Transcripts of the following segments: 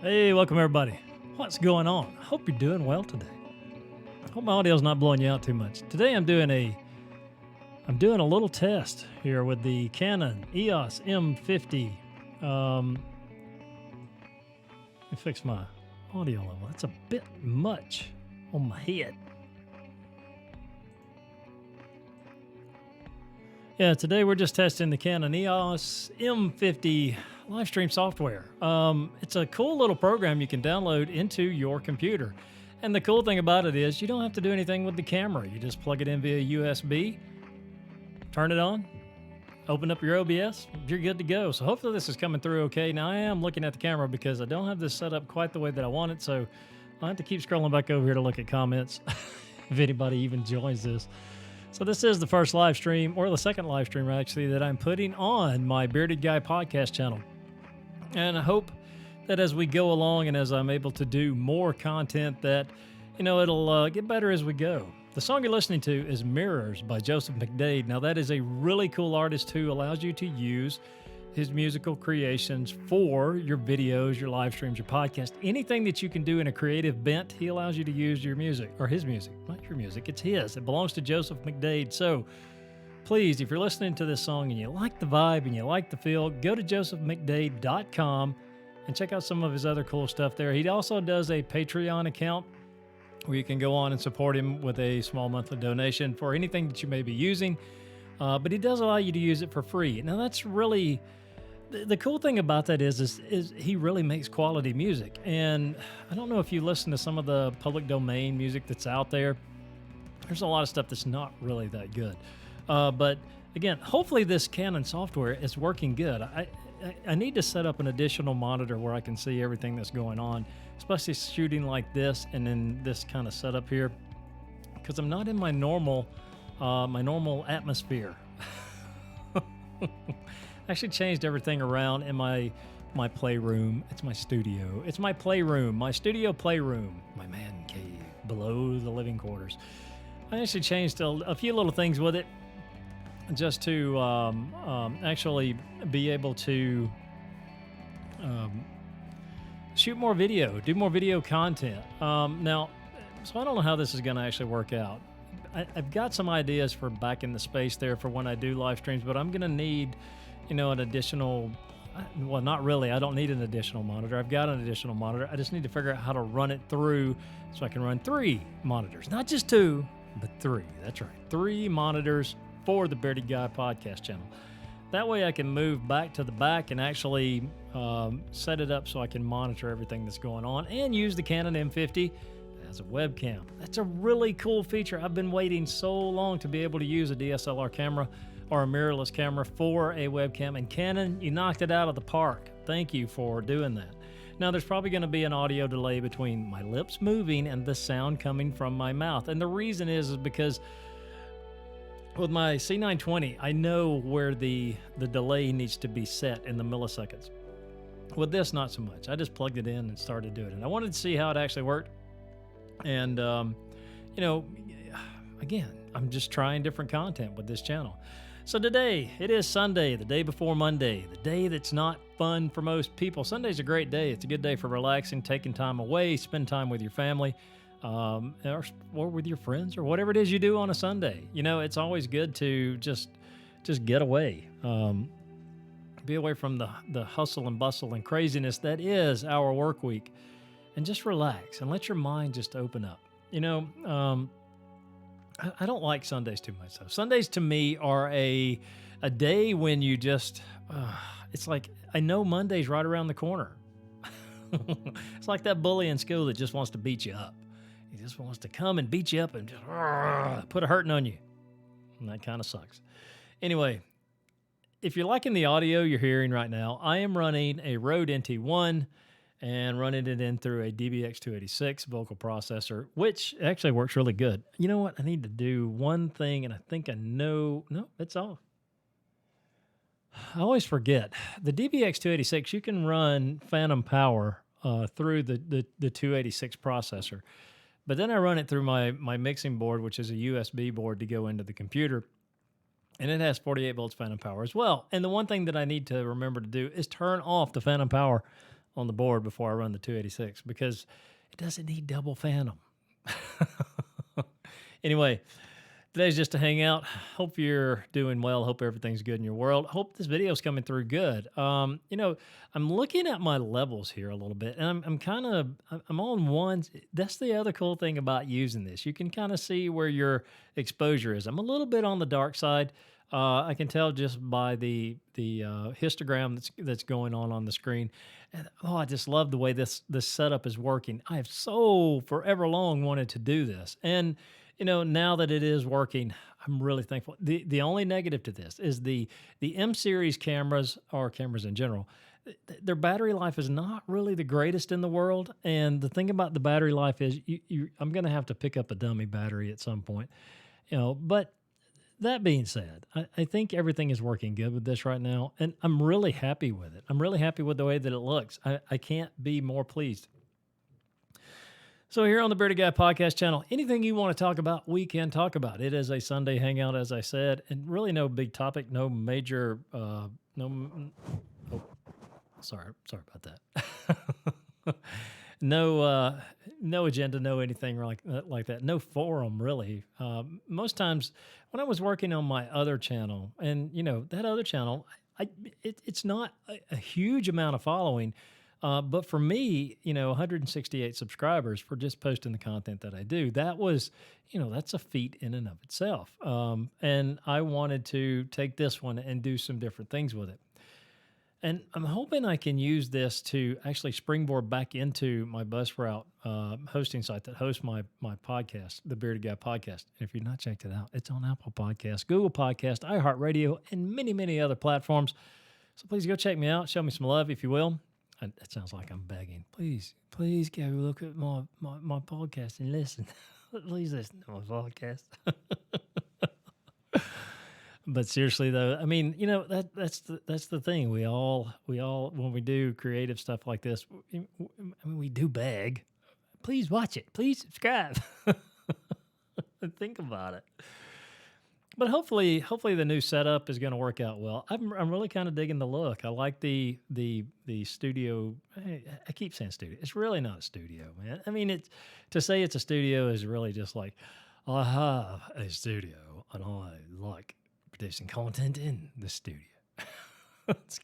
Hey, welcome everybody. What's going on? Hope you're doing well today. Hope my audio's not blowing you out too much. Today I'm doing a little test here with the Canon EOS M50. Let me fix my audio level. That's a bit much on my head. Yeah, today we're just testing the Canon EOS M50 live stream software. It's a cool little program you can download into your computer. And the cool thing about it is you don't have to do anything with the camera. You just plug it in via USB, turn it on, open up your OBS, you're good to go. So hopefully this is coming through okay. Now I am looking at the camera because I don't have this set up quite the way that I want it. So I have to keep scrolling back over here to look at comments if anybody even joins this. So this is the first live stream, or the second live stream actually, that I'm putting on my Bearded Guy podcast channel. And I hope that as we go along and as I'm able to do more content that, it'll get better as we go. The song you're listening to is Mirrors by Joseph McDade. Now that is a really cool artist who allows you to use his musical creations for your videos, your live streams, your podcast, anything that you can do in a creative bent, he allows you to use your music, or his music, not your music, it's his. It belongs to Joseph McDade. So please, if you're listening to this song and you like the vibe and you like the feel, go to josephmcdade.com and check out some of his other cool stuff there. He also does a Patreon account where you can go on and support him with a small monthly donation for anything that you may be using. But he does allow you to use it for free. Now that's really... The cool thing about that is he really makes quality music. And I don't know if you listen to some of the public domain music that's out there. There's a lot of stuff that's not really that good. But again, hopefully this Canon software is working good. I need to set up an additional monitor where I can see everything that's going on, especially shooting like this and in this kind of setup here, because I'm not in my normal atmosphere. I actually changed everything around in my playroom. It's my studio. It's my playroom, my studio playroom, my man cave below the living quarters. I actually changed a few little things with it just to actually be able to shoot more video, do more video content. Now, so I don't know how this is going to actually work out. I've got some ideas for back in the space there for when I do live streams, but I'm going to need an additional, well, not really. I don't need an additional monitor. I've got an additional monitor. I just need to figure out how to run it through so I can run 3 monitors. Not just 2, but 3. That's right. 3 monitors for the Bearded Guy podcast channel. That way I can move back to the back and actually set it up so I can monitor everything that's going on and use the Canon M50 as a webcam. That's a really cool feature. I've been waiting so long to be able to use a DSLR camera or a mirrorless camera for a webcam, and Canon, you knocked it out of the park. Thank you for doing that. Now, there's probably going to be an audio delay between my lips moving and the sound coming from my mouth, and the reason is because with my C920, I know where the delay needs to be set in the milliseconds. With this, not so much. I just plugged it in and started doing it. I wanted to see how it actually worked, and again, I'm just trying different content with this channel. So today, it is Sunday, the day before Monday, the day that's not fun for most people. Sunday's a great day. It's a good day for relaxing, taking time away, spend time with your family, or with your friends, or whatever it is you do on a Sunday. It's always good to just get away, be away from the hustle and bustle and craziness that is our work week, and just relax and let your mind just open up. I don't like Sundays too much, though. Sundays to me are a day when you just, it's like, I know Monday's right around the corner. It's like that bully in school that just wants to beat you up. He just wants to come and beat you up and just put a hurting on you. And that kind of sucks. Anyway, if you're liking the audio you're hearing right now, I am running a Rode NT1 and running it in through a DBX286 vocal processor, which actually works really good. You know what? I need to do one thing, and I think I know. No, it's off. I always forget. The DBX286, you can run phantom power through the 286 processor. But then I run it through my mixing board, which is a USB board to go into the computer. And it has 48 volts phantom power as well. And the one thing that I need to remember to do is turn off the phantom power on the board before I run the 286 because it doesn't need double phantom. Anyway, today's just to hang out. Hope you're doing well. Hope everything's good in your world. Hope this video is coming through good. I'm looking at my levels here a little bit, and I'm on one. That's the other cool thing about using this. You can kind of see where your exposure is. I'm a little bit on the dark side. I can tell just by the histogram that's going on the screen. And I just love the way this setup is working. I have so forever long wanted to do this, and now that it is working, I'm really thankful. The only negative to this is the M series cameras, or cameras in general, their battery life is not really the greatest in the world. And the thing about the battery life is I'm going to have to pick up a dummy battery at some point, but that being said, I think everything is working good with this right now, and I'm really happy with it. I'm really happy with the way that it looks. I can't be more pleased. So here on the Bearded Guy podcast channel, anything you want to talk about, we can talk about. It is a Sunday hangout, as I said, and really no big topic, no major, sorry about that. No agenda, no anything like that. No forum, really. Most times when I was working on my other channel, and that other channel, it's not a huge amount of following, but for me, 168 subscribers for just posting the content that I do, that was, that's a feat in and of itself. And I wanted to take this one and do some different things with it. And I'm hoping I can use this to actually springboard back into my Buzzsprout hosting site that hosts my podcast, the Bearded Guy Podcast. And if you've not checked it out, it's on Apple Podcasts, Google Podcasts, iHeartRadio, and many, many other platforms. So please go check me out. Show me some love, if you will. It sounds like I'm begging. Please go look at my podcast and listen. Please listen to my podcast. But seriously, though, I mean, that's the thing. We all when we do creative stuff like this, we do beg. Please watch it. Please subscribe. Think about it. But hopefully the new setup is going to work out well. I'm really kind of digging the look. I like the studio. I keep saying studio. It's really not a studio, man. I mean, to say it's a studio is really just like, I have a studio and I like producing content in the studio. It's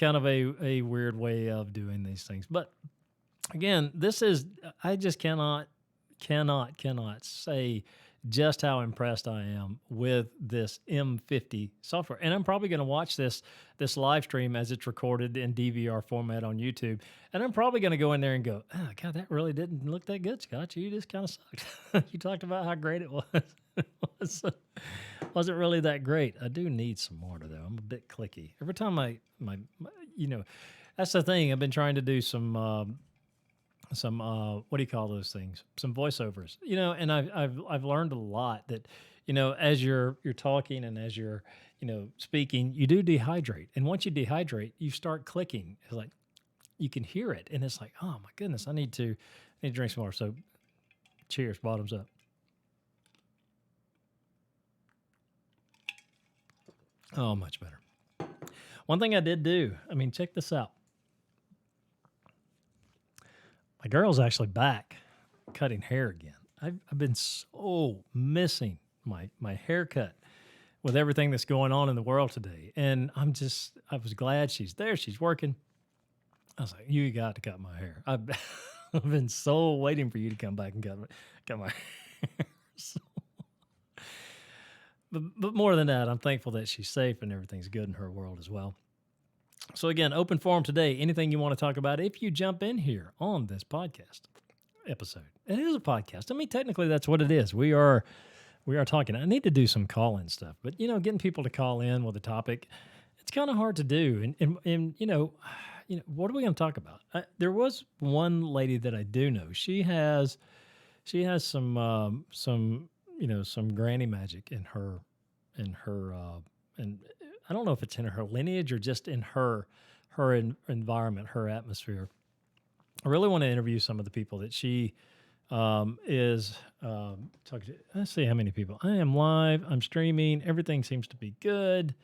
kind of a weird way of doing these things. But again, I just cannot say just how impressed I am with this M50 software. And I'm probably going to watch this live stream as it's recorded in DVR format on YouTube. And I'm probably going to go in there and go, oh, God, that really didn't look that good, Scott. You just kind of sucked. You talked about how great it was. Wasn't really that great. I do need some more, though. I'm a bit clicky. Every time that's the thing. I've been trying to do some what do you call those things? Some voiceovers, and I've learned a lot that, as you're talking and as you're, speaking, you do dehydrate. And once you dehydrate, you start clicking. It's like, you can hear it. And it's like, oh my goodness, I need to drink some more. So cheers, bottoms up. Oh, much better. One thing I did do, check this out. My girl's actually back cutting hair again. I've been so missing my haircut with everything that's going on in the world today. And I was glad she's there. She's working. I was like, you got to cut my hair. I've been so waiting for you to come back and cut my hair. But more than that, I'm thankful that she's safe and everything's good in her world as well. So again, open forum today. Anything you want to talk about, if you jump in here on this podcast episode. It is a podcast. Technically that's what it is. We are talking. I need to do some call-in stuff, but getting people to call in with a topic, it's kind of hard to do. And what are we going to talk about? There was one lady that I do know. She has some granny magic in her and I don't know if it's in her lineage or just in her environment, her atmosphere. I really want to interview some of the people that she is talking to. Let's see how many people. I am live. I'm streaming. Everything seems to be good.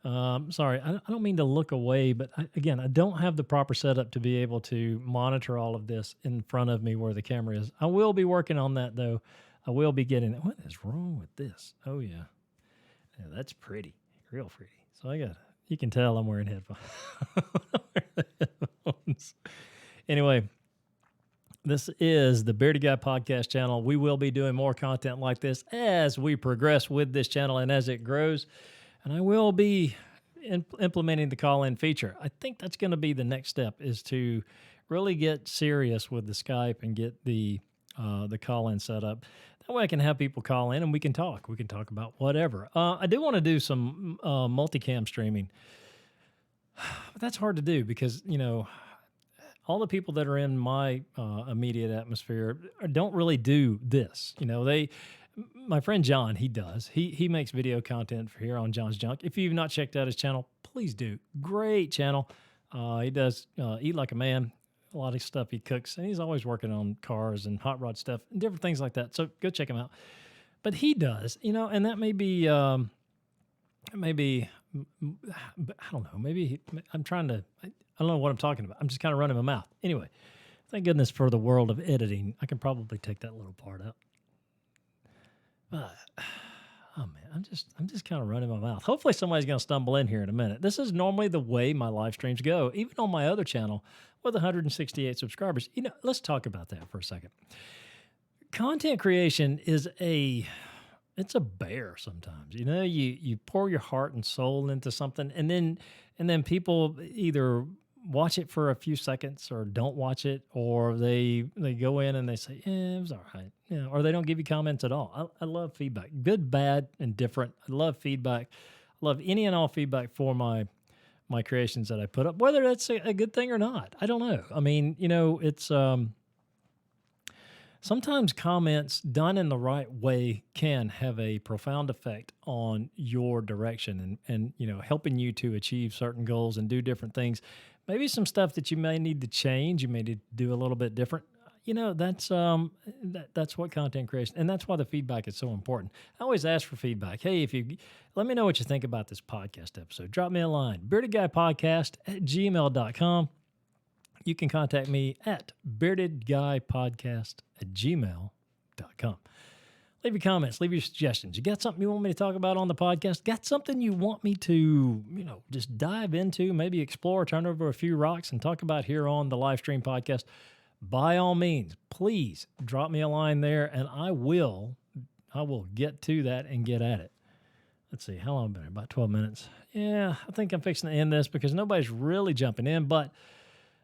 Sorry, I don't mean to look away, but again, I don't have the proper setup to be able to monitor all of this in front of me where the camera is. I will be working on that though. I will be getting it. What is wrong with this? Oh yeah, yeah, that's pretty, real pretty. So you can tell I'm wearing headphones. Anyway, this is the Bearded Guy Podcast channel. We will be doing more content like this as we progress with this channel and as it grows. And I will be implementing the call-in feature. I think that's going to be the next step, is to really get serious with the Skype and get the call-in set up. That way I can have people call in and we can talk. We can talk about whatever. I do want to do some multicam streaming. But that's hard to do because, all the people that are in my immediate atmosphere don't really do this. My friend John, he does. He makes video content for here on John's Junk. If you've not checked out his channel, please do. Great channel. He does Eat Like a Man, a lot of stuff he cooks, and he's always working on cars and hot rod stuff and different things like that. So go check him out. But he does, and that may be, I don't know, maybe I'm trying to, I don't know what I'm talking about. I'm just kind of running my mouth. Anyway, thank goodness for the world of editing. I can probably take that little part out. But, oh man, I'm just kind of running my mouth. Hopefully somebody's going to stumble in here in a minute. This is normally the way my live streams go, even on my other channel with 168 subscribers. Let's talk about that for a second. Content creation is it's a bear sometimes. You pour your heart and soul into something, and then people either watch it for a few seconds or don't watch it, or they go in and they say, it was all right. Or they don't give you comments at all. I love feedback, good, bad, and different. I love feedback. I love any and all feedback for my creations that I put up, whether that's a good thing or not. I don't know. I mean, it's sometimes comments done in the right way can have a profound effect on your direction and helping you to achieve certain goals and do different things. Maybe some stuff that you may need to change, you may need to do a little bit different. That's what content creation, and that's why the feedback is so important. I always ask for feedback. Hey, let me know what you think about this podcast episode. Drop me a line, beardedguypodcast@gmail.com. You can contact me at beardedguypodcast@gmail.com. Leave your comments, leave your suggestions. You got something you want me to talk about on the podcast? Got something you want me to, just dive into, maybe explore, turn over a few rocks and talk about here on the live stream podcast? By all means, please drop me a line there and I will get to that and get at it. Let's see, how long have I been here? About 12 minutes. Yeah, I think I'm fixing to end this because nobody's really jumping in, but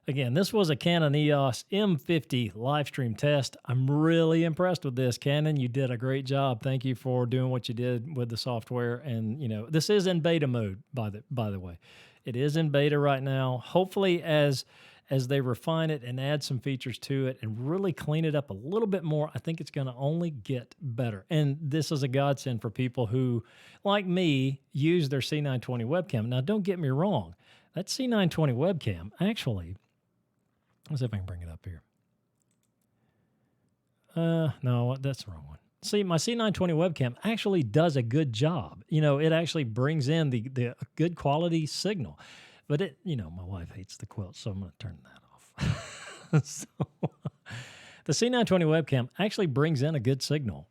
again, this was a Canon EOS M50 live stream test. I'm really impressed with this. Canon, you did a great job. Thank you for doing what you did with the software. And, this is in beta mode, by the way. It is in beta right now. Hopefully, as they refine it and add some features to it and really clean it up a little bit more, I think it's going to only get better. And this is a godsend for people who, like me, use their C920 webcam. Now, don't get me wrong. That C920 webcam, actually, let's see if I can bring it up here. No, that's the wrong one. See, my C920 webcam actually does a good job. It actually brings in the good quality signal. But my wife hates the quilt, so I'm going to turn that off. So, the C920 webcam actually brings in a good signal.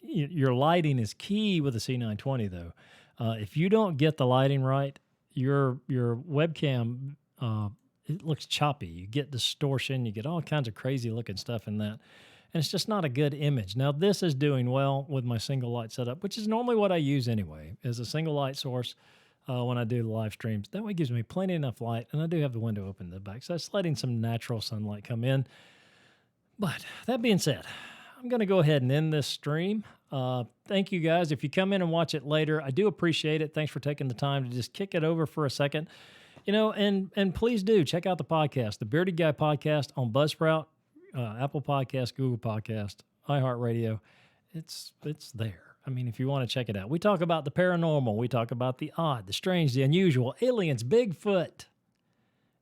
Your lighting is key with the C920, though. If you don't get the lighting right, your webcam it looks choppy. You get distortion. You get all kinds of crazy looking stuff in that. And it's just not a good image. Now, this is doing well with my single light setup, which is normally what I use anyway, is a single light source when I do the live streams. That way it gives me plenty enough light, and I do have the window open in the back, so that's letting some natural sunlight come in. But that being said, I'm going to go ahead and end this stream. Thank you guys. If you come in and watch it later, I do appreciate it. Thanks for taking the time to just kick it over for a second. And please do check out the podcast, the Bearded Guy Podcast on Buzzsprout, Apple Podcast, Google Podcast, iHeartRadio. It's there. I mean, if you want to check it out. We talk about the paranormal. We talk about the odd, the strange, the unusual, aliens, Bigfoot,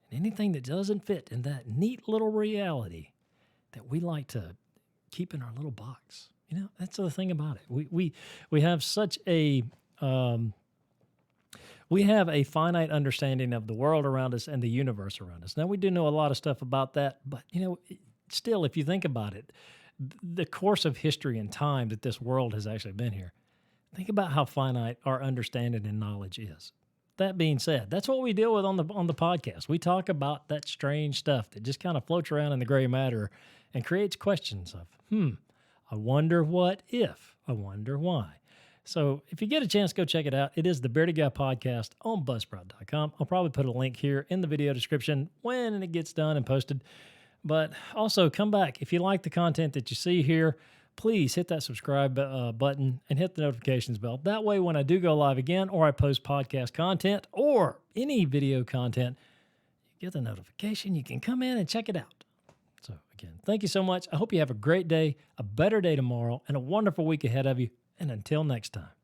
and anything that doesn't fit in that neat little reality that we like to keep in our little box. That's the thing about it. We have such a We have a finite understanding of the world around us and the universe around us. Now, we do know a lot of stuff about that, but still, if you think about it, the course of history and time that this world has actually been here, think about how finite our understanding and knowledge is. That being said, that's what we deal with on the podcast. We talk about that strange stuff that just kind of floats around in the gray matter and creates questions of, I wonder what if, I wonder why. So if you get a chance, go check it out. It is the Bearded Guy Podcast on Buzzsprout.com. I'll probably put a link here in the video description when it gets done and posted. But also come back. If you like the content that you see here, please hit that subscribe button and hit the notifications bell. That way, when I do go live again or I post podcast content or any video content, you get the notification. You can come in and check it out. So again, thank you so much. I hope you have a great day, a better day tomorrow, and a wonderful week ahead of you. And until next time.